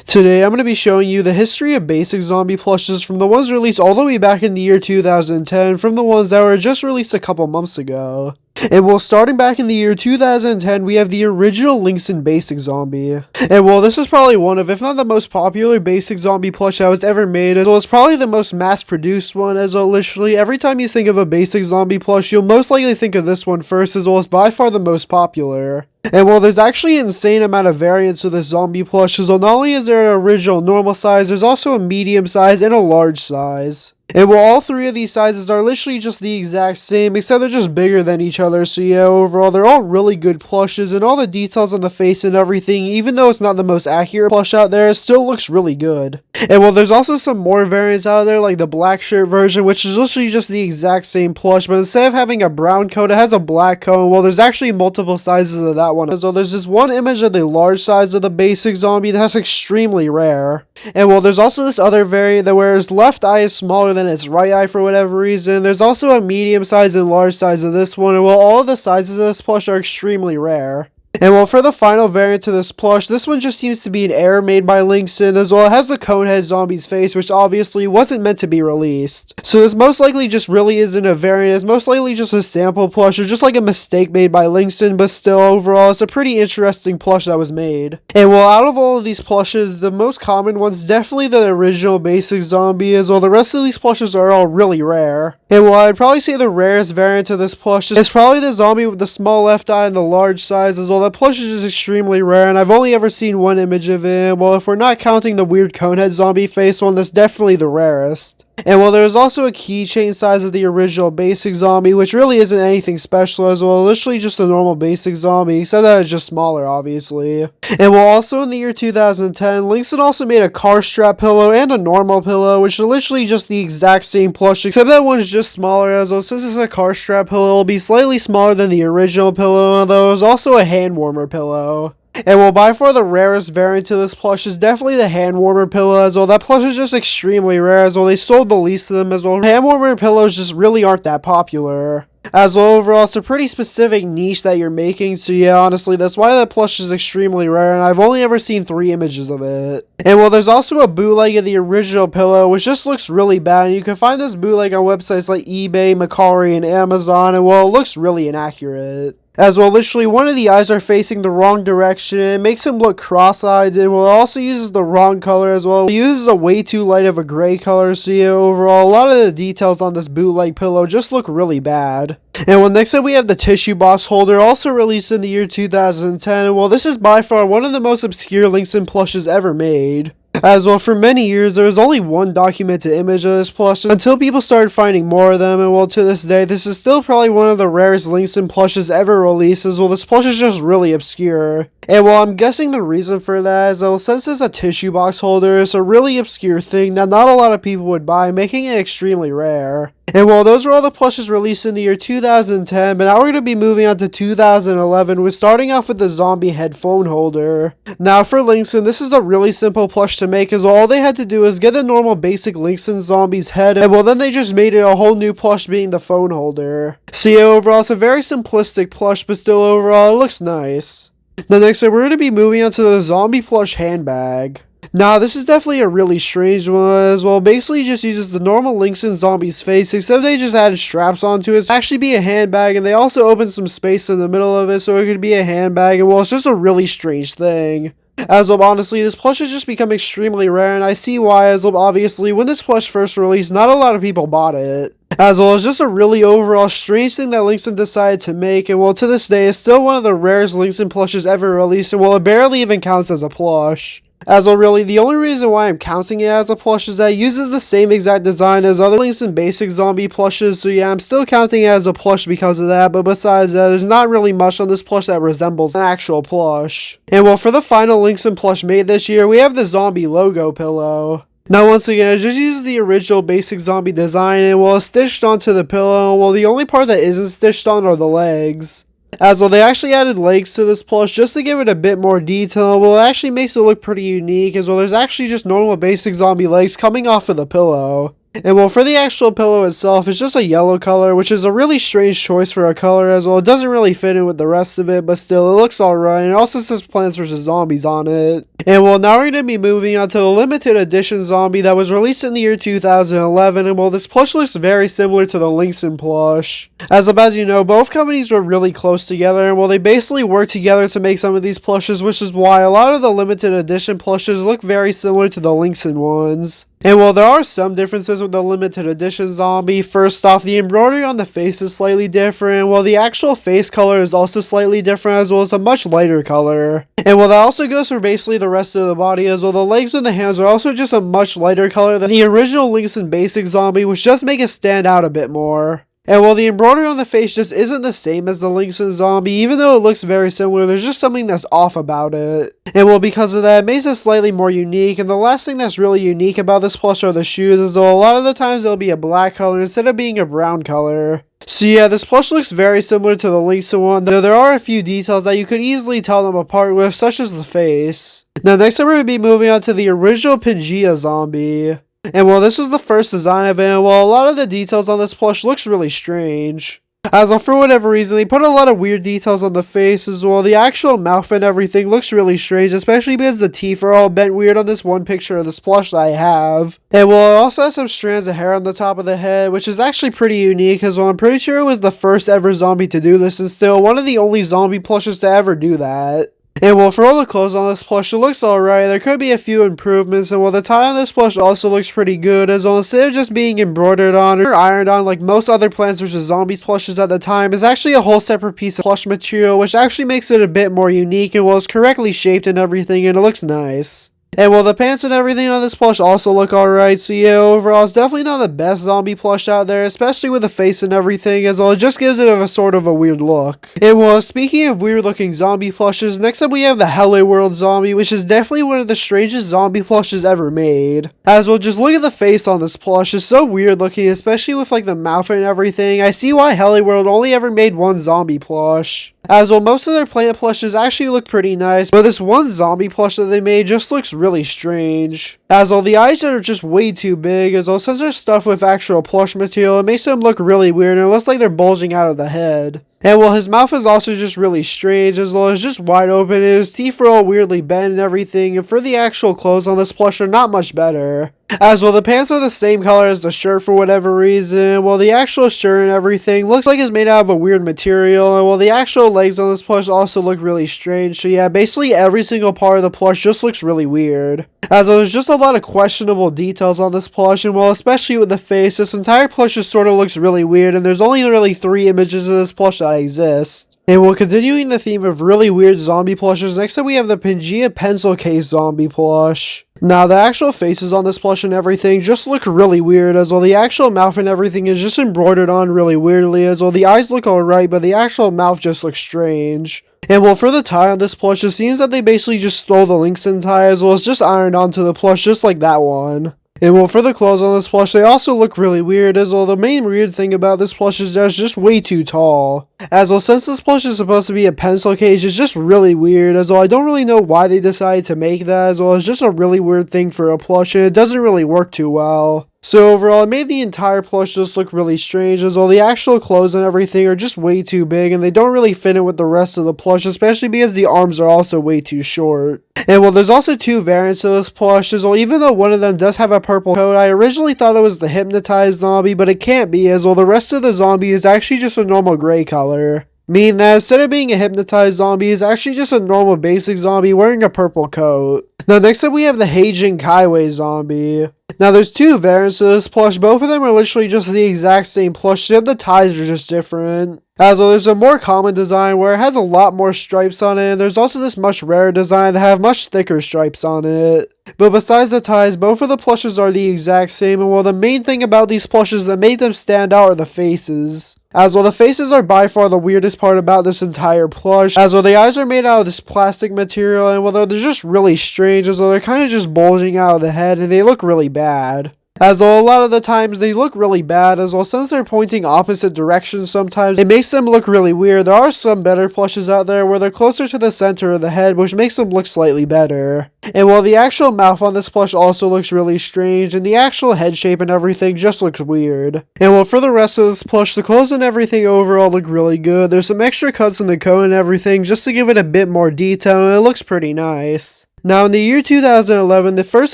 Today I'm going to be showing you the history of basic zombie plushes from the ones released all the way back in the year 2010 from the ones that were just released a couple months ago. And well, starting back in the year 2010, we have the original Lingon basic zombie. And well, this is probably one of, if not the most popular basic zombie plush that was ever made, as well as probably the most mass-produced one, as well literally every time you think of a basic zombie plush, you'll most likely think of this one first, as well as by far the most popular. And well, there's actually an insane amount of variants of this zombie plush, as well not only is there an original normal size, there's also a medium size and a large size. And well, all three of these sizes are literally just the exact same, except they're just bigger than each other, so yeah, overall, they're all really good plushes, and all the details on the face and everything, even though it's not the most accurate plush out there, it still looks really good. And well, there's also some more variants out there, like the black shirt version, which is literally just the exact same plush, but instead of having a brown coat, it has a black coat. Well, there's actually multiple sizes of that one. So there's this one image of the large size of the basic zombie that's extremely rare. And well, there's also this other variant that where his left eye is smaller than its right eye for whatever reason. There's also a medium size and large size of this one, and well, all of the sizes of this plush are extremely rare. And well, for the final variant to this plush, this one just seems to be an error made by Lingon, as well it has the Conehead zombie's face, which obviously wasn't meant to be released. So this most likely just really isn't a variant, it's most likely just a sample plush, or just like a mistake made by Lingon, but still, overall, it's a pretty interesting plush that was made. And well, out of all of these plushes, the most common one's definitely the original basic zombie, as well the rest of these plushes are all really rare. And well, I'd probably say the rarest variant of this plush is probably the zombie with the small left eye and the large size, as well that plush is just extremely rare, and I've only ever seen one image of it. Well, if we're not counting the weird Conehead zombie face one, that's definitely the rarest. And well, there's also a keychain size of the original basic zombie, which really isn't anything special, as well, literally just a normal basic zombie, except that it's just smaller, obviously. And well, also in the year 2010, Lingon also made a car strap pillow and a normal pillow, which are literally just the exact same plush, except that one's just smaller, as well, since it's a car strap pillow, it'll be slightly smaller than the original pillow, though there's also a hand warmer pillow. And well, by far the rarest variant to this plush is definitely the hand warmer pillow, as well that plush is just extremely rare, as well they sold the least of them, as well hand warmer pillows just really aren't that popular. As well, overall, it's a pretty specific niche that you're making, so yeah, honestly, that's why that plush is extremely rare, and I've only ever seen 3 images of it. And well, there's also a bootleg of the original pillow, which just looks really bad, and you can find this bootleg on websites like eBay, Mercari, and Amazon, and well, it looks really inaccurate. As well, literally, one of the eyes are facing the wrong direction, and it makes him look cross-eyed, and well, it also uses the wrong color as well. It uses a way too light of a gray color, so yeah, overall, a lot of the details on this bootleg pillow just look really bad. And well, next up we have the tissue box holder, also released in the year 2010, and well, this is by far one of the most obscure Lingon plushes ever made. As well, for many years, there was only one documented image of this plush until people started finding more of them, and well, to this day, this is still probably one of the rarest Lingon plushes ever released, as well, this plush is just really obscure. And well, I'm guessing the reason for that is that, well, since it's a tissue box holder, it's a really obscure thing that not a lot of people would buy, making it extremely rare. And well, those were all the plushes released in the year 2010, but now we're going to be moving on to 2011, with starting off with the zombie headphone holder. Now for Lingon, this is a really simple plush to make, as well, all they had to do is get a normal basic Lingon zombie's head, and well, then they just made it a whole new plush being the phone holder. So yeah, overall, it's a very simplistic plush, but still overall, it looks nice. Now next up, we're going to be moving on to the zombie plush handbag. Now, this is definitely a really strange one, as well, basically just uses the normal Lingon zombie's face, except they just added straps onto it to actually be a handbag, and they also opened some space in the middle of it so it could be a handbag, and well, it's just a really strange thing. As well, honestly, this plush has just become extremely rare, and I see why, as well, obviously, when this plush first released, not a lot of people bought it. As well, it's just a really overall strange thing that Lingon decided to make, and well, to this day, it's still one of the rarest Lingon plushes ever released, and well, it barely even counts as a plush. As well, really, the only reason why I'm counting it as a plush is that it uses the same exact design as other Lingon basic zombie plushes, so yeah, I'm still counting it as a plush because of that, but besides that, there's not really much on this plush that resembles an actual plush. And well, for the final Lingon plush made this year, we have the zombie logo pillow. Now once again, it just uses the original basic zombie design, and well, it's stitched onto the pillow, well, the only part that isn't stitched on are the legs. As well, they actually added legs to this plush just to give it a bit more detail. Well, it actually makes it look pretty unique, as well, there's actually just normal basic zombie legs coming off of the pillow. And well, for the actual pillow itself, it's just a yellow color, which is a really strange choice for a color as well. It doesn't really fit in with the rest of it, but still, it looks alright. And it also says Plants vs. Zombies on it. And well, now we're going to be moving on to the limited edition zombie that was released in the year 2011. And well, this plush looks very similar to the Lingon plush. As you know, both companies were really close together, and well, they basically worked together to make some of these plushes, which is why a lot of the limited edition plushes look very similar to the Lingon ones. And while there are some differences with the limited edition zombie, first off, the embroidery on the face is slightly different, while the actual face color is also slightly different, as well as a much lighter color. And while that also goes for basically the rest of the body, as well, the legs and the hands are also just a much lighter color than the original Lingon basic zombie, which does make it stand out a bit more. And while the embroidery on the face just isn't the same as the Lingon zombie, even though it looks very similar, there's just something that's off about it. And well, because of that, it makes it slightly more unique, and the last thing that's really unique about this plush are the shoes, as though a lot of the times it'll be a black color instead of being a brown color. So yeah, this plush looks very similar to the Lingon one, though there are a few details that you could easily tell them apart with, such as the face. Now next up we're going to be moving on to the original Peia zombie. And while this was the first design of it, and while a lot of the details on this plush looks really strange. As well, for whatever reason, they put a lot of weird details on the face, as well the actual mouth and everything looks really strange, especially because the teeth are all bent weird on this one picture of this plush that I have. And well, it also has some strands of hair on the top of the head, which is actually pretty unique, as well I'm pretty sure it was the first ever zombie to do this, and still one of the only zombie plushes to ever do that. And well, for all the clothes on this plush, it looks alright. There could be a few improvements, and while the tie on this plush also looks pretty good, as well, instead of just being embroidered on or ironed on like most other Plants vs. Zombies plushes at the time, is actually a whole separate piece of plush material, which actually makes it a bit more unique, and well, it's correctly shaped and everything, and it looks nice. And well, the pants and everything on this plush also look alright, so yeah, overall, it's definitely not the best zombie plush out there, especially with the face and everything, as well, it just gives it a sort of a weird look. And well, speaking of weird looking zombie plushes, next up we have the Hello World zombie, which is definitely one of the strangest zombie plushes ever made. As well, just look at the face on this plush, it's so weird looking, especially with like the mouth and everything. I see why Hello World only ever made one zombie plush. As well, most of their plant plushes actually look pretty nice, but this one zombie plush that they made just looks really strange. As well, the eyes are just way too big, as well, since they're stuffed with actual plush material, it makes them look really weird, and it looks like they're bulging out of the head. And well, his mouth is also just really strange, as well as just wide open, and his teeth are all weirdly bent and everything, and for the actual clothes on this plush are not much better. As well, the pants are the same color as the shirt for whatever reason, while the actual shirt and everything looks like it's made out of a weird material, and while the actual legs on this plush also look really strange, so yeah, basically every single part of the plush just looks really weird. As well, there's just a lot of questionable details on this plush, and well, especially with the face, this entire plush just sort of looks really weird, and there's only really 3 images of this plush that exist. And well, continuing the theme of really weird zombie plushes, next up we have the Peia pencil case zombie plush. Now, the actual faces on this plush and everything just look really weird, as well the actual mouth and everything is just embroidered on really weirdly, as well the eyes look alright, but the actual mouth just looks strange. And well, for the tie on this plush, it seems that they basically just stole the Lingon tie, as well as just ironed onto the plush just like that one. And well, for the clothes on this plush, they also look really weird, as well the main weird thing about this plush is that it's just way too tall. As well, since this plush is supposed to be a pencil case, it's just really weird, as well I don't really know why they decided to make that, as well it's just a really weird thing for a plush, and it doesn't really work too well. So overall, it made the entire plush just look really strange, as well the actual clothes and everything are just way too big, and they don't really fit in with the rest of the plush, especially because the arms are also way too short. And well, there's also 2 variants of this plush, as well, even though one of them does have a purple coat, I originally thought it was the hypnotized zombie, but it can't be, as well the rest of the zombie is actually just a normal gray color. Meaning that instead of being a hypnotized zombie, it's actually just a normal basic zombie wearing a purple coat. Now next up we have the Heijin Kaiwei zombie. Now there's 2 variants of this plush, both of them are literally just the exact same plush, except the ties are just different. As well, there's a more common design where it has a lot more stripes on it, and there's also this much rarer design that have much thicker stripes on it. But besides the ties, both of the plushes are the exact same, and well, the main thing about these plushes that make them stand out are the faces. As well, the faces are by far the weirdest part about this entire plush, as well the eyes are made out of this plastic material, and well they're just really strange, as well they're kind of just bulging out of the head, and they look really bad. as though a lot of the times they look really bad, as well since they're pointing opposite directions sometimes, it makes them look really weird. There are some better plushes out there where they're closer to the center of the head, which makes them look slightly better. And while the actual mouth on this plush also looks really strange, and the actual head shape and everything just looks weird. And while for the rest of this plush, the clothes and everything overall look really good. There's some extra cuts in the coat and everything just to give it a bit more detail, and it looks pretty nice. Now, in the year 2011, the first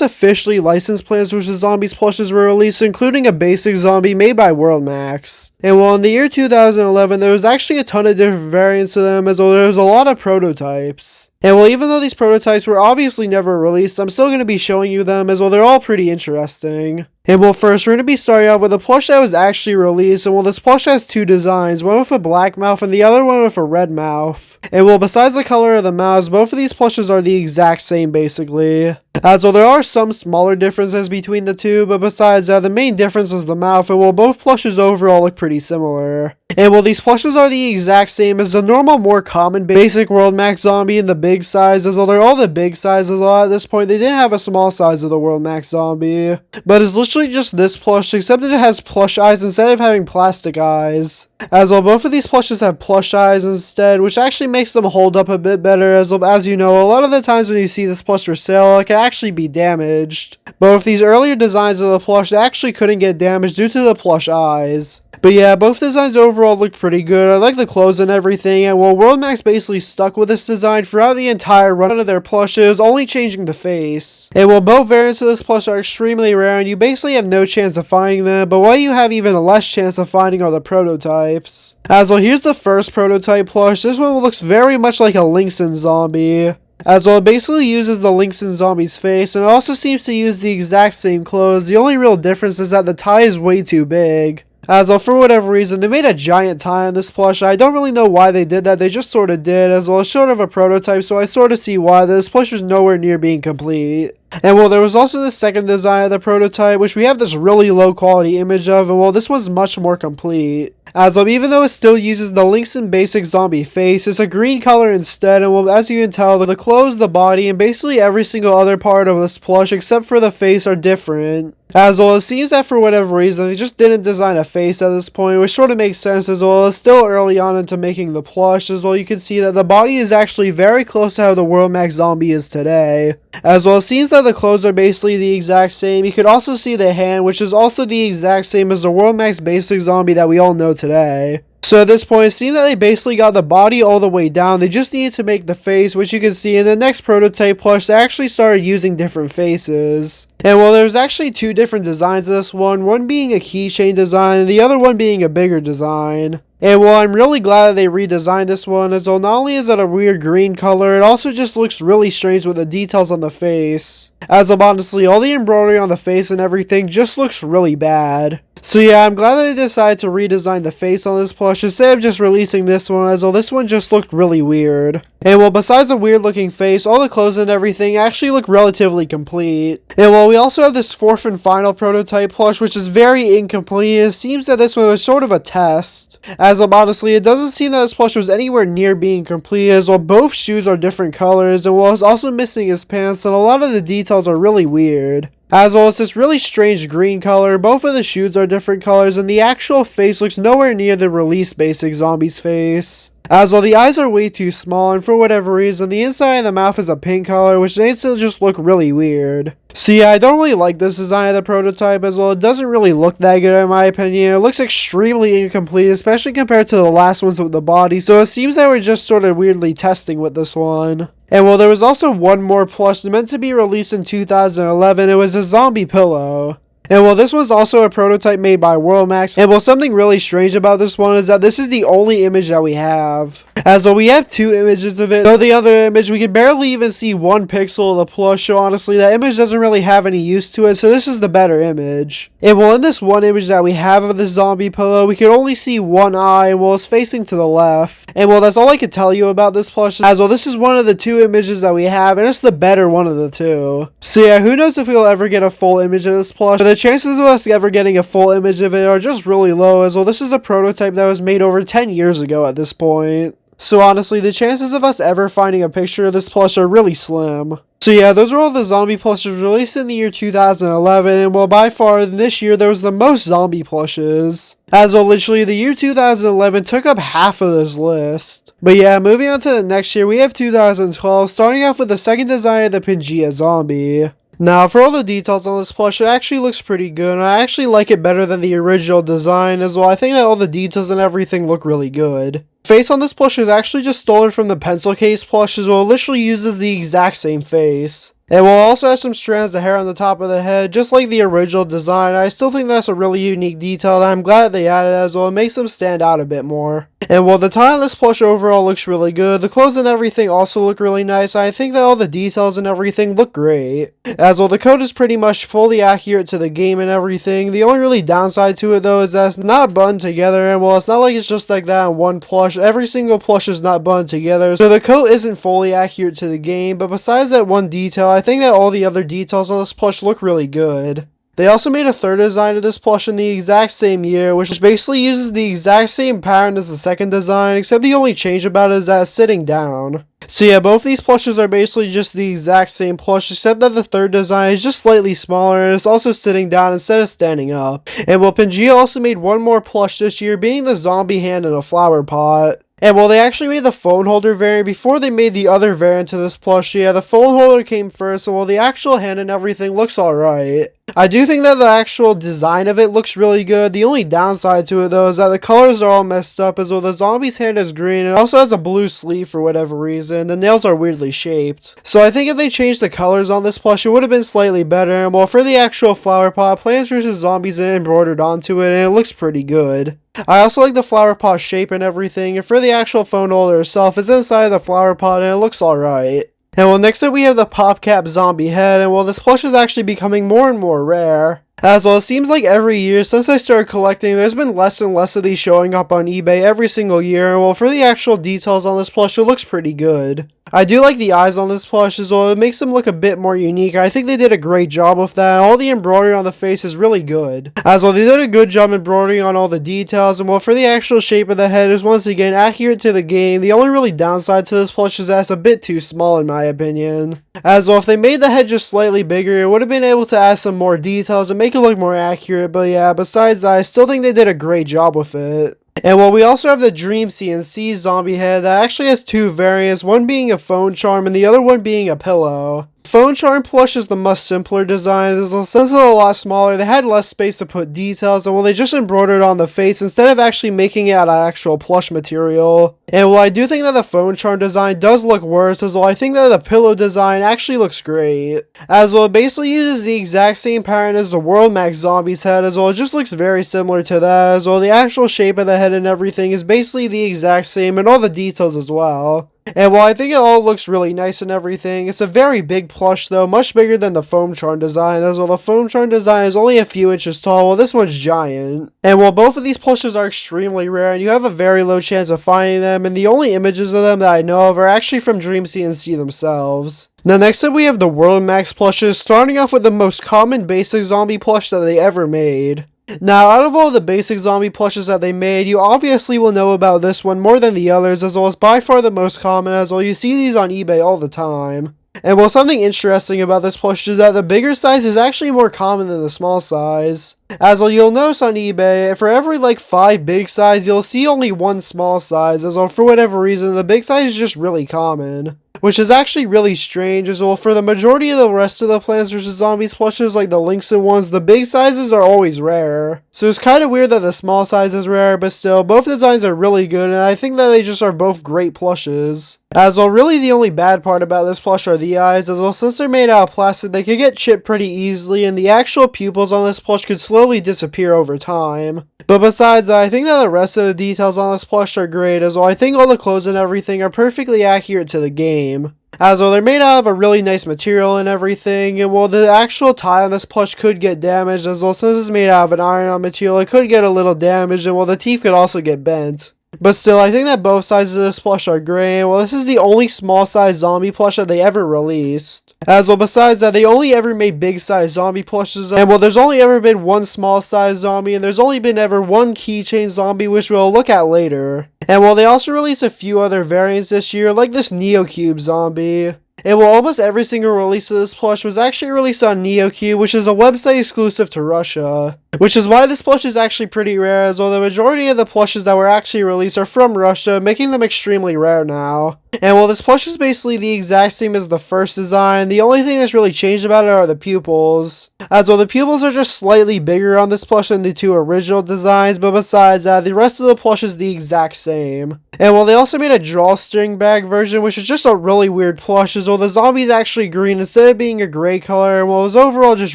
officially licensed Plants vs. Zombies plushes were released, including a basic zombie made by WorldMax. And while in the year 2011, there was actually a ton of different variants of them, as well there was a lot of prototypes. And well, even though these prototypes were obviously never released, I'm still going to be showing you them, as well they're all pretty interesting. And well, first we're going to be starting off with a plush that was actually released, and well, this plush has two designs, one with a black mouth and the other one with a red mouth. And well, besides the color of the mouths, both of these plushes are the exact same basically. As well, there are some smaller differences between the two, but besides that, the main difference is the mouth, and well, both plushes overall look pretty similar. And well, these plushes are the exact same as the normal, more common basic WorldMax zombie in the big size, as well they're all the big sizes. A lot at this point, they didn't have a small size of the WorldMax zombie. But it's literally just this plush, except that it has plush eyes instead of having plastic eyes. As well, both of these plushes have plush eyes instead, which actually makes them hold up a bit better, as you know, a lot of the times when you see this plush for sale, it can actually be damaged. But with these earlier designs of the plush, they actually couldn't get damaged due to the plush eyes. But yeah, both designs overall look pretty good. I like the clothes and everything, and well, WorldMax basically stuck with this design throughout the entire run of their plushes, only changing the face. And while both variants of this plush are extremely rare, and you basically have no chance of finding them, but what you have even less chance of finding are the prototypes. As well, here's the first prototype plush. This one looks very much like a Lingon zombie. As well, it basically uses the Lingon zombie's face, and it also seems to use the exact same clothes. The only real difference is that the tie is way too big. As well, for whatever reason, they made a giant tie on this plush. I don't really know why they did that, they just sort of did, as well as sort of a prototype, so I sort of see why. This plush was nowhere near being complete. And well, there was also the second design of the prototype, which we have this really low quality image of, and well, this one's much more complete. As well, even though it still uses the Lingon basic zombie face, it's a green color instead, and well, as you can tell, the clothes, the body, and basically every single other part of this plush, except for the face, are different. As well, it seems that for whatever reason, they just didn't design a face at this point, which sort of makes sense, as well. It's still early on into making the plush. As well, you can see that the body is actually very close to how the WorldMax zombie is today. As well, it seems that the clothes are basically the exact same. You could also see the hand, which is also the exact same as the WorldMax basic zombie that we all know today. So at this point, it seems that they basically got the body all the way down. They just needed to make the face, which you can see in the next prototype plush. They actually started using different faces. And well, there's actually two different designs of this one being a keychain design and the other one being a bigger design. And well, I'm really glad that they redesigned this one, as well, not only is it a weird green color, it also just looks really strange with the details on the face. As of honestly, all the embroidery on the face and everything just looks really bad. So yeah, I'm glad that they decided to redesign the face on this plush instead of just releasing this one, as well this one just looked really weird. And well, besides the weird looking face, all the clothes and everything actually look relatively complete. And well, we also have this fourth and final prototype plush, which is very incomplete. It seems that this one was sort of a test. As of honestly, it doesn't seem that this plush was anywhere near being complete, as well both shoes are different colors, and well, it's also missing his pants, and a lot of the details are really weird. As well, it's this really strange green color, both of the shoes are different colors, and the actual face looks nowhere near the released basic zombie's face. As well, the eyes are way too small, and for whatever reason, the inside of the mouth is a pink color, which makes it just look really weird. So yeah, I don't really like this design of the prototype, as well it doesn't really look that good in my opinion. It looks extremely incomplete, especially compared to the last ones with the body, so it seems that we're just sort of weirdly testing with this one. And well, there was also one more plush meant to be released in 2011, it was a zombie pillow. And well, this was also a prototype made by WorldMax, and well, something really strange about this one is that this is the only image that we have. As well, we have two images of it, though the other image, we can barely even see one pixel of the plush, so honestly, that image doesn't really have any use to it, so this is the better image. And well, in this one image that we have of this zombie pillow, we can only see one eye, and well, it's facing to the left. And well, that's all I could tell you about this plush, as well, this is one of the two images that we have, and it's the better one of the two. So yeah, who knows if we'll ever get a full image of this plush, but the chances of us ever getting a full image of it are just really low, as well this is a prototype that was made over 10 years ago at this point. So honestly, the chances of us ever finding a picture of this plush are really slim. So yeah, those are all the zombie plushes released in the year 2011, and well, by far, this year there was the most zombie plushes. As well, literally, the year 2011 took up half of this list. But yeah, moving on to the next year, we have 2012, starting off with the second design of the Peia zombie. Now, for all the details on this plush, it actually looks pretty good, and I actually like it better than the original design as well. I think that all the details and everything look really good. The face on this plush is actually just stolen from the pencil case plush as well. It literally uses the exact same face. It will also have some strands of hair on the top of the head, just like the original design. I still think that's a really unique detail that I'm glad they added as well. It makes them stand out a bit more. And while the tie on this plush overall looks really good, the clothes and everything also look really nice. I think that all the details and everything look great. As well, the coat is pretty much fully accurate to the game and everything. The only really downside to it though is that it's not buttoned together, and well, it's not like it's just like that in one plush. Every single plush is not buttoned together, so the coat isn't fully accurate to the game. But besides that one detail, I think that all the other details on this plush look really good. They also made a third design of this plush in the exact same year, which basically uses the exact same pattern as the second design, except the only change about it is that it's sitting down. So yeah, both these plushes are basically just the exact same plush, except that the third design is just slightly smaller and it's also sitting down instead of standing up. And well, Peia also made one more plush this year, being the zombie hand in a flower pot. And well, they actually made the phone holder variant before they made the other variant to this plush. Yeah, the phone holder came first, and well, the actual hand and everything looks alright. I do think that the actual design of it looks really good. The only downside to it though is that the colors are all messed up, as well the zombie's hand is green and it also has a blue sleeve for whatever reason. The nails are weirdly shaped. So I think if they changed the colors on this plush, it would have been slightly better. And well, for the actual flower pot, Plants vs. Zombies is embroidered onto it and it looks pretty good. I also like the flower pot shape and everything, and for the actual phone holder itself, it's inside the flower pot and it looks alright. And well, next up we have the PopCap zombie head, and well, this plush is actually becoming more and more rare. As well, it seems like every year since I started collecting, there's been less and less of these showing up on eBay every single year, and well, for the actual details on this plush, it looks pretty good. I do like the eyes on this plush as well. It makes them look a bit more unique. I think they did a great job with that. All the embroidery on the face is really good. As well, they did a good job embroidering on all the details, and well, for the actual shape of the head is once again accurate to the game. The only really downside to this plush is that it's a bit too small in my opinion. As well, if they made the head just slightly bigger, it would have been able to add some more details and make it look more accurate. But yeah, besides that, I still think they did a great job with it. And well, we also have the Dream CNC zombie head that actually has two variants, one being a phone charm and the other one being a pillow. Phone charm plush is the much simpler design, since it's a lot smaller, they had less space to put details, and well, they just embroidered on the face instead of actually making it out of actual plush material. And well, I do think that the phone charm design does look worse, as well I think that the pillow design actually looks great. As well, it basically uses the exact same pattern as the World Max Zombies head, as well it just looks very similar to that, as well the actual shape of the head and everything is basically the exact same, and all the details as well. And while I think it all looks really nice and everything, it's a very big plush though, much bigger than the foam charm design, as well the foam charm design is only a few inches tall, while this one's giant. And while both of these plushes are extremely rare, and you have a very low chance of finding them, and the only images of them that I know of are actually from Dream CNC themselves. Now next up we have the World Max plushes, starting off with the most common basic zombie plush that they ever made. Now, out of all the basic zombie plushes that they made, you obviously will know about this one more than the others, as well as by far the most common, as well you see these on eBay all the time. And well, something interesting about this plush is that the bigger size is actually more common than the small size. As well, you'll notice on eBay, for every like 5 big size, you'll see only 1 small size, as well for whatever reason, the big size is just really common. Which is actually really strange, as well for the majority of the rest of the Plants vs. Zombies plushes, like the Lingon ones, the big sizes are always rare. So it's kind of weird that the small size is rare, but still, both designs are really good, and I think that they just are both great plushes. As well, really the only bad part about this plush are the eyes, as well since they're made out of plastic, they could get chipped pretty easily, and the actual pupils on this plush could slowly disappear over time. But besides that, I think that the rest of the details on this plush are great, as well I think all the clothes and everything are perfectly accurate to the game. As well, they're made out of a really nice material and everything, and well, the actual tie on this plush could get damaged, as well since it's made out of an iron-on material, it could get a little damaged, and well, the teeth could also get bent. But still, I think that both sides of this plush are great, and well, this is the only small-size zombie plush that they ever released. As well, besides that, they only ever made big-size zombie plushes, and well, there's only ever been one small-size zombie, and there's only been ever one keychain zombie, which we'll look at later. And well, they also released a few other variants this year, like this Neocube zombie. And well, almost every single release of this plush was actually released on NeoQ, which is a website exclusive to Russia. Which is why this plush is actually pretty rare, as though the majority of the plushes that were actually released are from Russia, making them extremely rare now. And while this plush is basically the exact same as the first design, the only thing that's really changed about it are the pupils. As well, the pupils are just slightly bigger on this plush than the two original designs, but besides that, the rest of the plush is the exact same. And while they also made a drawstring bag version, which is just a really weird plush, as well the zombie's actually green instead of being a gray color, and well, it was overall just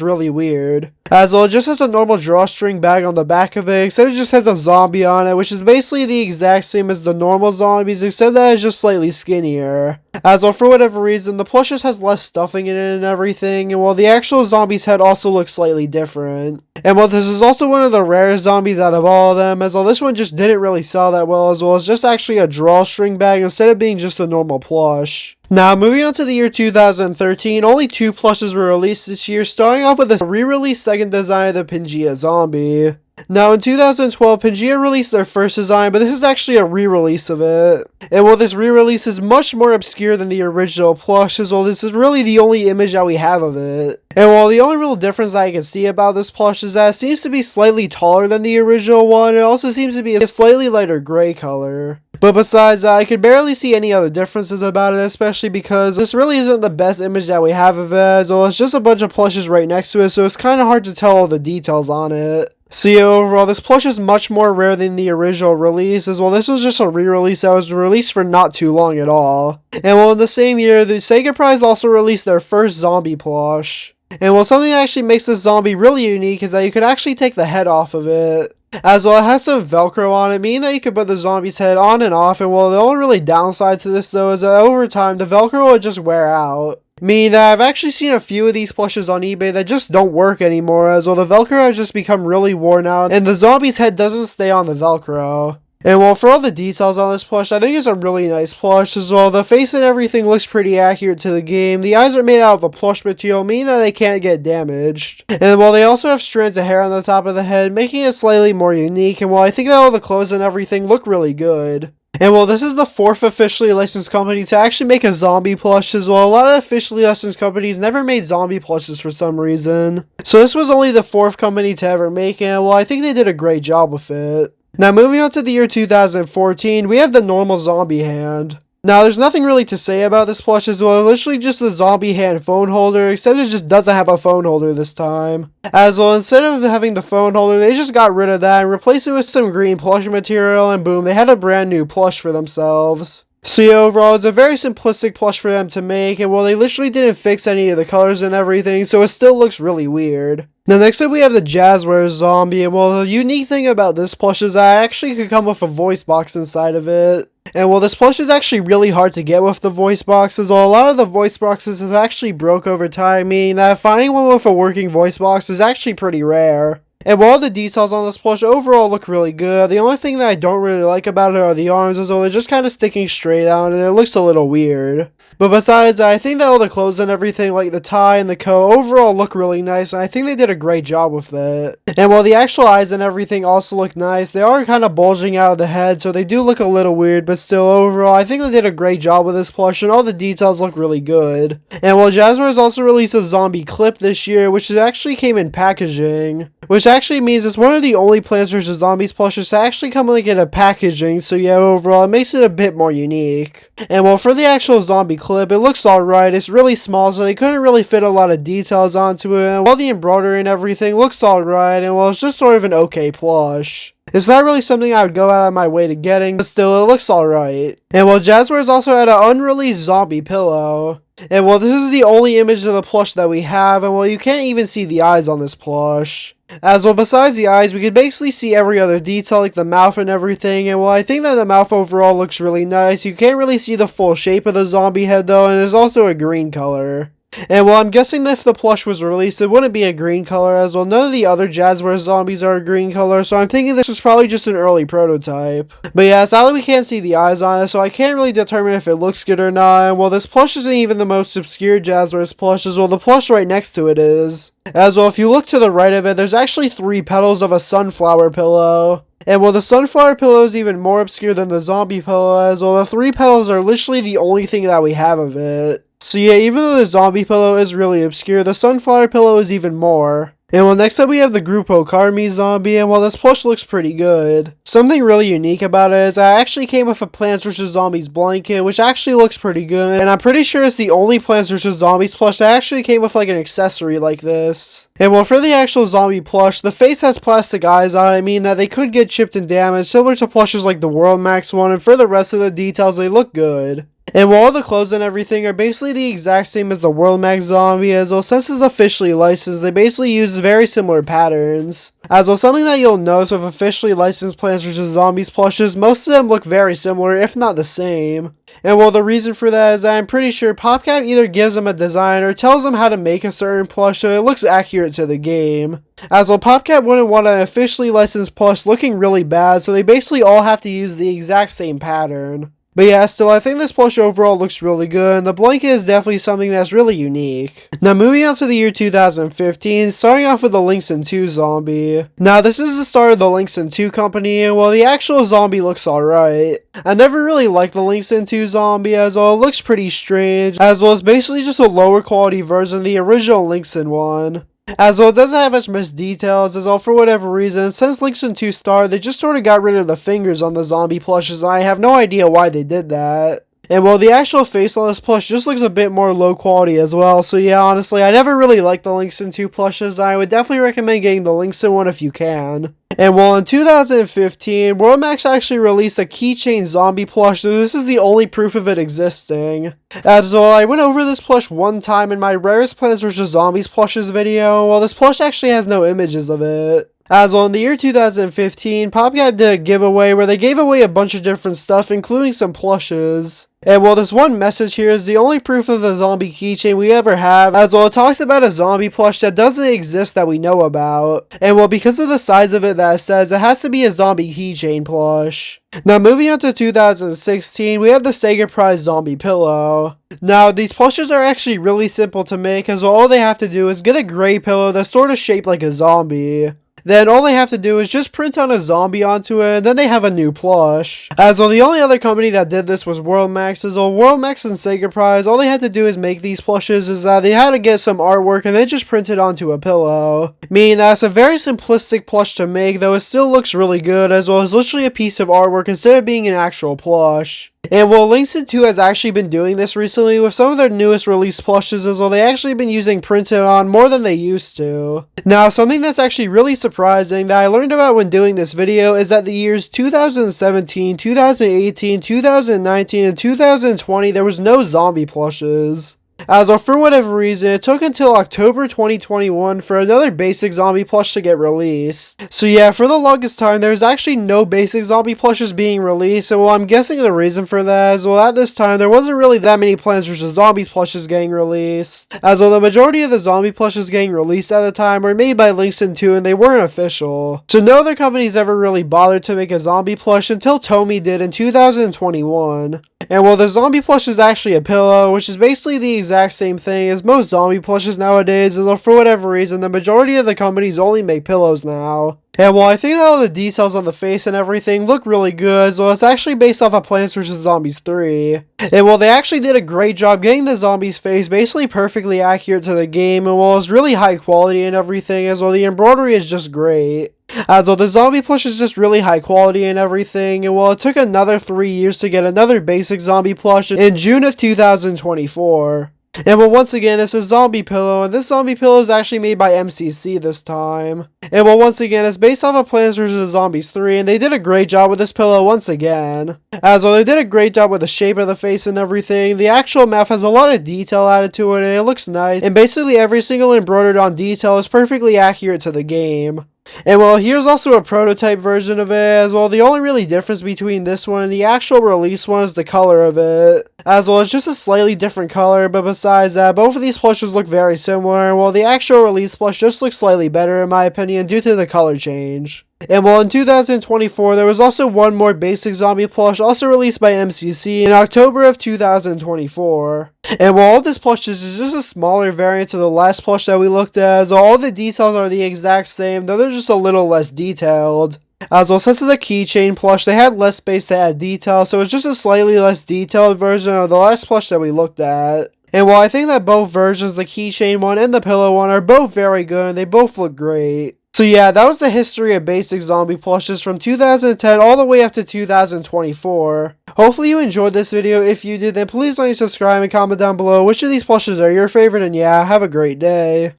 really weird. As well, it just has a normal drawstring bag on the back of it, except it just has a zombie on it, which is basically the exact same as the normal zombies, except that it's just slightly skinnier. As well, for whatever reason, the plush just has less stuffing in it and everything, and while the actual zombie's head also looks slightly different. And while this is also one of the rarest zombies out of all of them, as well this one just didn't really sell that well, as well it's just actually a drawstring bag instead of being just a normal plush. Now, moving on to the year 2013, only 2 plushes were released this year, starting off with a re-released second design of the Peia zombie. Now, in 2012, Peia released their first design, but this is actually a re-release of it. And while this re-release is much more obscure than the original plush, as well, this is really the only image that we have of it. And while the only real difference that I can see about this plush is that it seems to be slightly taller than the original one, it also seems to be a slightly lighter gray color. But besides that, I could barely see any other differences about it, especially because this really isn't the best image that we have of it, as well it's just a bunch of plushes right next to it, so it's kind of hard to tell all the details on it. So yeah, overall, this plush is much more rare than the original release, as well this was just a re-release that was released for not too long at all. And well, in the same year, the Sega Prize also released their first zombie plush. And well, something that actually makes this zombie really unique is that you could actually take the head off of it. As well, it has some Velcro on it, meaning that you can put the zombie's head on and off, and well, the only really downside to this though is that over time, the Velcro will just wear out. Meaning that I've actually seen a few of these plushes on eBay that just don't work anymore, as well the Velcro has just become really worn out, and the zombie's head doesn't stay on the Velcro. And well, for all the details on this plush, I think it's a really nice plush as well. The face and everything looks pretty accurate to the game. The eyes are made out of a plush material, meaning that they can't get damaged. And while they also have strands of hair on the top of the head, making it slightly more unique. And while I think that all the clothes and everything look really good. And well, this is the 4th officially licensed company to actually make a zombie plush as well. A lot of officially licensed companies never made zombie plushes for some reason. So this was only the 4th company to ever make it, and well, I think they did a great job with it. Now, moving on to the year 2014, we have the normal zombie hand. Now, there's nothing really to say about this plush as well, literally just a zombie hand phone holder, except it just doesn't have a phone holder this time. As well, instead of having the phone holder, they just got rid of that and replaced it with some green plush material, and boom, they had a brand new plush for themselves. So yeah, overall, it's a very simplistic plush for them to make, and well, they literally didn't fix any of the colors and everything, so it still looks really weird. Now, next up we have the Jazzwares zombie, and well, the unique thing about this plush is that it actually could come with a voice box inside of it. And well, this plush is actually really hard to get with the voice boxes, so a lot of the voice boxes have actually broke over time, meaning that finding one with a working voice box is actually pretty rare. And while the details on this plush overall look really good, the only thing that I don't really like about it are the arms, as though they're just kind of sticking straight out and it looks a little weird. But besides that, I think that all the clothes and everything, like the tie and the coat, overall look really nice, and I think they did a great job with it. And while the actual eyes and everything also look nice, they are kind of bulging out of the head, so they do look a little weird, but still overall, I think they did a great job with this plush, and all the details look really good. And while Jazzwares also released a zombie clip this year, which actually came in packaging, which actually means it's one of the only Plants vs. Zombies plushes to actually come like in a packaging, so yeah, overall, it makes it a bit more unique. And well, for the actual zombie clip, it looks alright. It's really small, so they couldn't really fit a lot of details onto it, and while the embroidery and everything looks alright, and well, it's just sort of an okay plush. It's not really something I would go out of my way to getting, but still, it looks alright. And well, Jazzwares also had an unreleased zombie pillow. And well, this is the only image of the plush that we have, and well, you can't even see the eyes on this plush. As well, besides the eyes, we can basically see every other detail, like the mouth and everything, and well, I think that the mouth overall looks really nice. You can't really see the full shape of the zombie head though, and it's also a green color. And well, I'm guessing that if the plush was released, it wouldn't be a green color, as well none of the other Jazzwares zombies are a green color, so I'm thinking this was probably just an early prototype. But yeah, sadly we can't see the eyes on it, so I can't really determine if it looks good or not, and well, this plush isn't even the most obscure Jazzwares plush, as well the plush right next to it is. As well, if you look to the right of it, there's actually 3 petals of a sunflower pillow. And well, the sunflower pillow is even more obscure than the zombie pillow, as well the 3 petals are literally the only thing that we have of it. So yeah, even though the zombie pillow is really obscure, the sunflower pillow is even more. And well, next up we have the Grupo Carmi zombie, and while this plush looks pretty good, something really unique about it is I actually came with a Plants vs. Zombies blanket, which actually looks pretty good, and I'm pretty sure it's the only Plants vs. Zombies plush that actually came with like an accessory like this. And well, for the actual zombie plush, the face has plastic eyes on it, meaning that they could get chipped and damaged, similar to plushes like the World Max one, and for the rest of the details, they look good. And while all the clothes and everything are basically the exact same as the World Max zombie, as well, since it's officially licensed, they basically use very similar patterns. As well, something that you'll notice with officially licensed Plants vs. Zombies plushes, most of them look very similar, if not the same. And well, the reason for that is that I'm pretty sure PopCap either gives them a design or tells them how to make a certain plush so it looks accurate to the game. As well, PopCap wouldn't want an officially licensed plush looking really bad, so they basically all have to use the exact same pattern. But yeah, still, I think this plush overall looks really good, and the blanket is definitely something that's really unique. Now, moving on to the year 2015, starting off with the Lingon 2 zombie. Now, this is the start of the Lingon 2 company, and while the actual zombie looks alright, I never really liked the Lingon 2 zombie, as well, it looks pretty strange, as well as basically just a lower quality version of the original Lingon one. As well, it doesn't have as much details, as well, for whatever reason, since Lingon 2 started, they just sort of got rid of the fingers on the zombie plushes, and I have no idea why they did that. And well, the actual face on this plush just looks a bit more low quality as well, so yeah, honestly, I never really liked the Lingon 2 plushes, I would definitely recommend getting the Lingon one if you can. And well, in 2015, World Max actually released a keychain zombie plush, so this is the only proof of it existing. As well, I went over this plush one time in my Rarest Plants vs. Zombies plushes video, while this plush actually has no images of it. As well, in the year 2015, PopCap did a giveaway where they gave away a bunch of different stuff, including some plushes. And well, this one message here is the only proof of the zombie keychain we ever have, as well it talks about a zombie plush that doesn't exist that we know about. And well, because of the size of it that it says, it has to be a zombie keychain plush. Now, moving on to 2016, we have the Sega Prize zombie pillow. Now, these plushes are actually really simple to make, as all they have to do is get a gray pillow that's sort of shaped like a zombie. Then all they have to do is just print on a zombie onto it, and then they have a new plush. As well, the only other company that did this was World Max. As well, World Max and Sega Prize, all they had to do is make these plushes is that they had to get some artwork and then just print it onto a pillow. Meaning that it's a very simplistic plush to make, though it still looks really good, as well as literally a piece of artwork instead of being an actual plush. And well, Lingon 2 has actually been doing this recently with some of their newest released plushes, as well they actually been using printed on more than they used to. Now, something that's actually really surprising that I learned about when doing this video is that the years 2017, 2018, 2019, and 2020 there was no zombie plushes. As well, for whatever reason, it took until October 2021 for another basic zombie plush to get released. So yeah, for the longest time, there was actually no basic zombie plushes being released, and well, I'm guessing the reason for that is, well, at this time, there wasn't really that many Plants vs. Zombies plushes getting released. As well, the majority of the zombie plushes getting released at the time were made by Lingon 2, and they weren't official. So no other companies ever really bothered to make a zombie plush until Tomy did in 2021. And well, the zombie plush is actually a pillow, which is basically the exact same thing as most zombie plushes nowadays, and for whatever reason, the majority of the companies only make pillows now. And while I think that all the details on the face and everything look really good, as well, it's actually based off of Plants vs. Zombies 3. And well, they actually did a great job getting the zombie's face basically perfectly accurate to the game, and well, it's really high quality and everything, as well, the embroidery is just great. As well, the zombie plush is just really high quality and everything, and well, it took another 3 years to get another basic zombie plush in June of 2024. And well, once again, it's a zombie pillow, and this zombie pillow is actually made by MCC this time. And well, once again, it's based off of Plants vs. Zombies 3, and they did a great job with this pillow once again. As well, they did a great job with the shape of the face and everything. The actual map has a lot of detail added to it, and it looks nice. And basically every single embroidered on detail is perfectly accurate to the game. And well, here's also a prototype version of it, as well. The only really difference between this one and the actual release one is the color of it. As well, it's just a slightly different color, but besides that, both of these plushes look very similar, while the actual release plush just looks slightly better in my opinion due to the color change. And well, in 2024, there was also one more basic zombie plush also released by MCC in October of 2024. And while all this plush is just a smaller variant of the last plush that we looked at, as all the details are the exact same, though they're just a little less detailed. As well, since it's a keychain plush, they had less space to add detail, so it's just a slightly less detailed version of the last plush that we looked at. And while I think that both versions, the keychain one and the pillow one, are both very good and they both look great. So yeah, that was the history of basic zombie plushes from 2010 all the way up to 2024. Hopefully you enjoyed this video. If you did, then please like and subscribe and comment down below which of these plushes are your favorite, and yeah, have a great day.